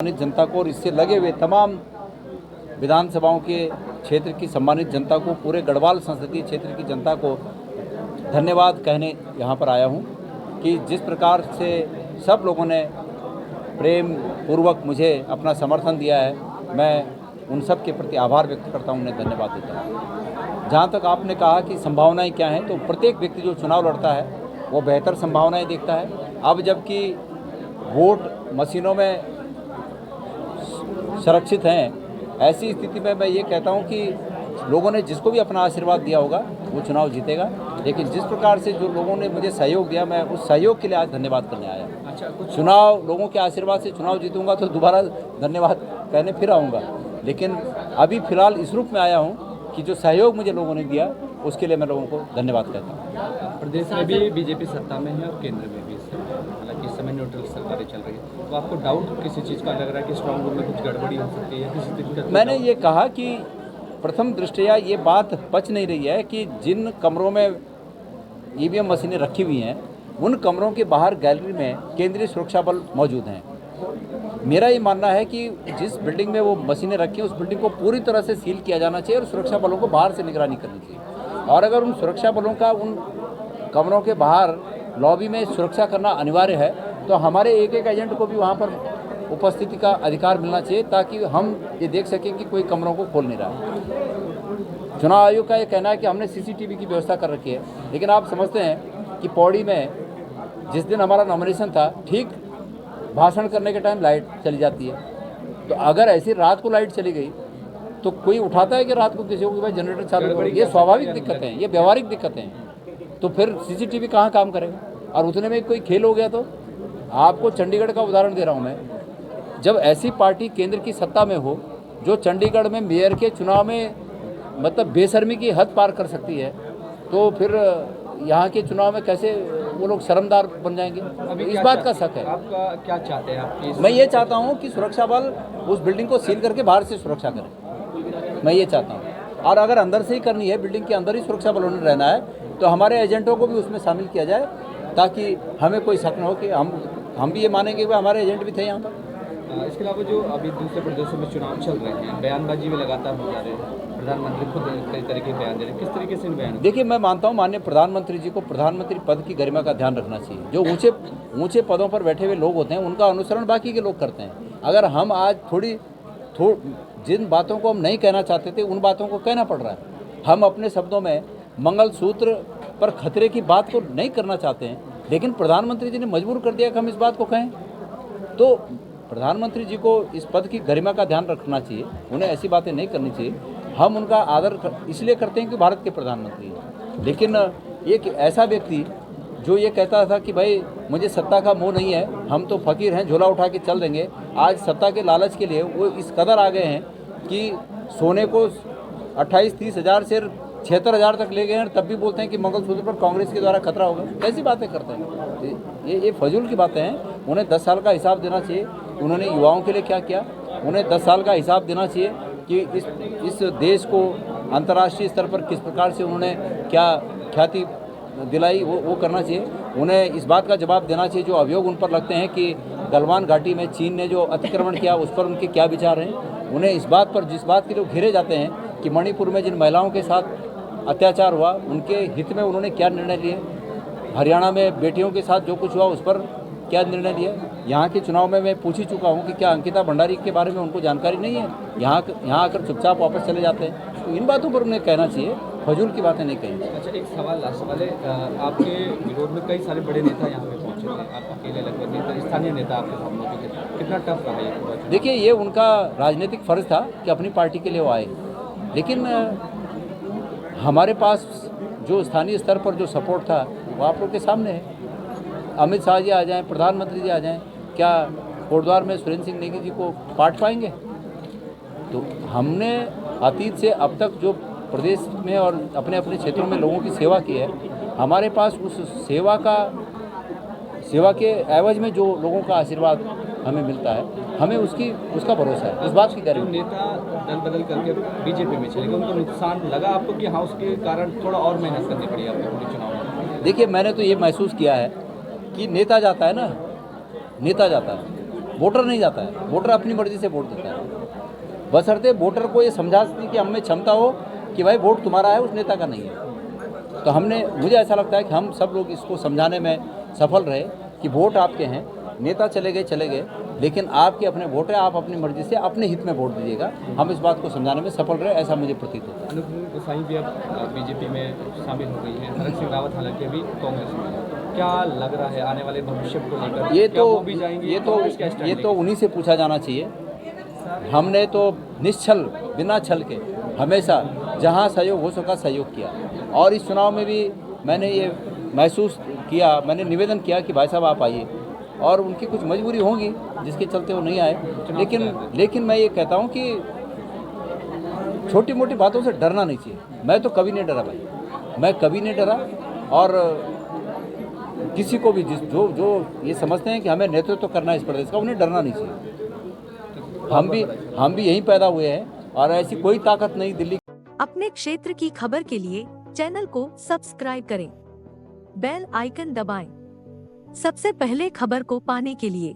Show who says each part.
Speaker 1: सम्मानित जनता को और इससे लगे हुए तमाम विधानसभाओं के क्षेत्र की सम्मानित जनता को, पूरे गढ़वाल संसदीय क्षेत्र की जनता को धन्यवाद कहने यहाँ पर आया हूँ कि जिस प्रकार से सब लोगों ने प्रेम पूर्वक मुझे अपना समर्थन दिया है, मैं उन सब के प्रति आभार व्यक्त करता हूँ, उन्हें धन्यवाद देता हूँ। जहाँ तक आपने कहा कि संभावनाएं क्या हैं, तो प्रत्येक व्यक्ति जो चुनाव लड़ता है वो बेहतर संभावनाएं देखता है। अब जबकि वोट मशीनों में सुरक्षित हैं, ऐसी स्थिति में मैं ये कहता हूँ कि लोगों ने जिसको भी अपना आशीर्वाद दिया होगा वो चुनाव जीतेगा। लेकिन जिस प्रकार से जो लोगों ने मुझे सहयोग दिया, मैं उस सहयोग के लिए आज धन्यवाद करने आया। चुनाव लोगों के आशीर्वाद से चुनाव जीतूंगा तो दोबारा धन्यवाद कहने फिर आऊँगा, लेकिन अभी फिलहाल इस रूप में आया हूँ कि जो सहयोग मुझे लोगों ने दिया उसके लिए मैं लोगों को धन्यवाद कहता हूँ।
Speaker 2: प्रदेश में भी बीजेपी सत्ता में है और केंद्र में भी, हालांकि इस समय न्यूट्रल सरकारें चल रही है, तो आपको डाउट किसी चीज़ का लग रहा है कि स्ट्रांग रूम में कुछ गड़बड़ी हो सकती है, किसी दिक्कत?
Speaker 1: मैंने ये कहा कि प्रथम दृष्टया ये बात पच नहीं रही है कि जिन कमरों में ईवीएम मशीनें रखी हुई हैं उन कमरों के बाहर गैलरी में केंद्रीय सुरक्षा बल मौजूद हैं। मेरा ये मानना है कि जिस बिल्डिंग में वो मशीनें रखी हैं उस बिल्डिंग को पूरी तरह से सील किया जाना चाहिए और सुरक्षा बलों को बाहर से निगरानी करनी चाहिए। और अगर उन सुरक्षा बलों का उन कमरों के बाहर लॉबी में सुरक्षा करना अनिवार्य है तो हमारे एक एक एजेंट को भी वहाँ पर उपस्थिति का अधिकार मिलना चाहिए, ताकि हम ये देख सकें कि कोई कमरों को खोल नहीं रहा है। चुनाव आयोग का ये कहना है कि हमने सीसीटीवी की व्यवस्था कर रखी है, लेकिन आप समझते हैं कि पौड़ी में जिस दिन हमारा नॉमिनेशन था, ठीक भाषण करने के टाइम लाइट चली जाती है। तो अगर ऐसी रात को लाइट चली गई तो कोई उठाता है कि रात को किसी को कि भाई जनरेटर चालू करो? ये स्वाभाविक दिक्कतें हैं, ये व्यवहारिक दिक्कतें हैं। तो फिर सीसीटीवी कहाँ काम करेगा? और उतने में कोई खेल हो गया तो आपको चंडीगढ़ का उदाहरण दे रहा हूँ मैं। जब ऐसी पार्टी केंद्र की सत्ता में हो जो चंडीगढ़ में मेयर के चुनाव में मतलब बेशर्मी की हद पार कर सकती है, तो फिर यहाँ के चुनाव में कैसे वो लोग शर्मदार बन जाएंगे? इस बात का शक है।
Speaker 2: आपका क्या चाहते हैं आप?
Speaker 1: मैं ये चाहता हूँ कि सुरक्षा बल उस बिल्डिंग को सील करके बाहर से सुरक्षा करें, मैं ये चाहता हूँ। और अगर अंदर से ही करनी है, बिल्डिंग के अंदर ही सुरक्षा बलों ने रहना है, तो हमारे एजेंटों को भी उसमें शामिल किया जाए, ताकि हमें कोई शक न हो कि हम भी ये मानेंगे कि हमारे एजेंट भी थे यहाँ पर।
Speaker 2: इसके अलावा जो अभी दूसरे प्रदेशों में चुनाव चल रहे हैं, बयानबाजी में लगातार हो जा रहे हैं, प्रधानमंत्री खुद कई तरह के बयान दे रहे हैं, किस तरीके से बयान?
Speaker 1: देखिए, मैं मानता हूँ माननीय प्रधानमंत्री जी को प्रधानमंत्री पद की गरिमा का ध्यान रखना चाहिए। जो ऊंचे पदों पर बैठे हुए लोग होते हैं उनका अनुसरण बाकी के लोग करते हैं। अगर हम आज जिन बातों को हम नहीं कहना चाहते थे उन बातों को कहना पड़ रहा है। हम अपने शब्दों में मंगलसूत्र पर खतरे की बात को नहीं करना चाहते हैं, लेकिन प्रधानमंत्री जी ने मजबूर कर दिया कि हम इस बात को कहें। तो प्रधानमंत्री जी को इस पद की गरिमा का ध्यान रखना चाहिए, उन्हें ऐसी बातें नहीं करनी चाहिए। हम उनका आदर इसलिए करते हैं कि भारत के प्रधानमंत्री हैं। लेकिन एक ऐसा व्यक्ति जो ये कहता था कि भाई मुझे सत्ता का मोह नहीं है, हम तो फकीर हैं, झोला उठा के चल देंगे, आज सत्ता के लालच के लिए वो इस कदर आ गए हैं कि सोने को 28-30 हज़ार से 76,000 तक ले गए हैं, तब भी बोलते हैं कि मंगलसूत्र पर कांग्रेस के द्वारा खतरा होगा। कैसी बातें करते हैं? ये फजूल की बातें हैं। उन्हें 10 साल का हिसाब देना चाहिए, उन्होंने युवाओं के लिए क्या किया। उन्हें 10 साल का हिसाब देना चाहिए कि इस देश को अंतर्राष्ट्रीय स्तर पर किस प्रकार से उन्होंने क्या ख्याति दिलाई, वो करना चाहिए। उन्हें इस बात का जवाब देना चाहिए जो अभियोग उन पर लगते हैं कि गलवान घाटी में चीन ने जो अतिक्रमण किया उस पर उनके क्या विचार हैं। उन्हें इस बात पर, जिस बात के लिए घेरे जाते हैं कि मणिपुर में जिन महिलाओं के साथ अत्याचार हुआ उनके हित में उन्होंने क्या निर्णय लिए, हरियाणा में बेटियों के साथ जो कुछ हुआ उस पर क्या निर्णय लिया। यहाँ के चुनाव में मैं पूछ ही चुका हूँ कि क्या अंकिता भंडारी के बारे में उनको जानकारी नहीं है? यहाँ आकर चुपचाप वापस चले जाते हैं। तो इन बातों पर उन्हें कहना चाहिए, फजूल की बातें नहीं कही।
Speaker 2: अच्छा, एक सवाल लास्ट वाले, आपके विरोध में कई सारे बड़े नेता यहाँ पे पहुँचे थे, आप अकेले लगभग नेता, स्थानीय नेता आपके साथ मौजूद थे, कितना टफ रहा ये पूरा?
Speaker 1: देखिए, ये उनका राजनीतिक फर्ज था कि अपनी पार्टी के लिए वो आए, लेकिन हमारे पास जो स्थानीय स्तर पर जो सपोर्ट था वो आप लोग के सामने है। अमित शाह जी आ जाएं, प्रधानमंत्री जी आ जाएं, क्या कोटद्वार में सुरेंद्र सिंह नेगी जी को पाट पाएंगे? तो हमने अतीत से अब तक जो प्रदेश में और अपने अपने क्षेत्रों में लोगों की सेवा की है, हमारे पास उस सेवा के एवज में जो लोगों का आशीर्वाद हमें मिलता है, हमें उसका भरोसा है, उस बात की गारंटी।
Speaker 2: नेता दल बदल करके बीजेपी में चले गए, उनको नुकसान लगा आपको कि हाँ उसके कारण थोड़ा और मेहनत करनी पड़ी आपको पूरे चुनाव में?
Speaker 1: देखिए, मैंने तो ये महसूस किया है कि नेता जाता है ना, नेता जाता है, वोटर नहीं जाता है, वोटर अपनी मर्जी से वोट देता है। बशर्ते वोटर को ये समझाती कि हम में क्षमता हो कि भाई वोट तुम्हारा है, उस नेता का नहीं है। तो मुझे ऐसा लगता है कि हम सब लोग इसको समझाने में सफल रहे कि वोट आपके हैं, नेता चले गए, लेकिन आपके अपने वोट है, आप अपनी मर्जी से अपने हित में वोट दीजिएगा। हम इस बात को समझाने में सफल रहे, ऐसा मुझे प्रतीत होता है।
Speaker 2: अनुप गोसाई भी अब बीजेपी में शामिल हो गई है, हरक सिंह रावत हालांकि अभी कांग्रेस में है। क्या लग रहा है आने वाले भविष्य को लेकर? क्या वो भी जाएंगे?
Speaker 1: ये तो उन्हीं से पूछा जाना चाहिए। हमने तो निश्छल, बिना छल के हमेशा जहां सहयोग हो सका सहयोग किया, और इस चुनाव में भी मैंने ये महसूस किया, मैंने निवेदन किया कि भाई साहब आप आइए, और उनकी कुछ मजबूरी होगी जिसके चलते वो नहीं आए। लेकिन मैं ये कहता हूँ कि छोटी मोटी बातों से डरना नहीं चाहिए। मैं तो कभी नहीं डरा भाई, मैं कभी नहीं डरा, और किसी को भी जो ये समझते हैं कि हमें नेतृत्व करना है इस प्रदेश का, उन्हें डरना नहीं चाहिए। हम भी यहीं पैदा हुए हैं, और ऐसी कोई ताकत नहीं दिल्ली।
Speaker 3: अपने क्षेत्र की खबर के लिए चैनल को सब्सक्राइब करें, बेल आइकन दबाएं, सबसे पहले खबर को पाने के लिए।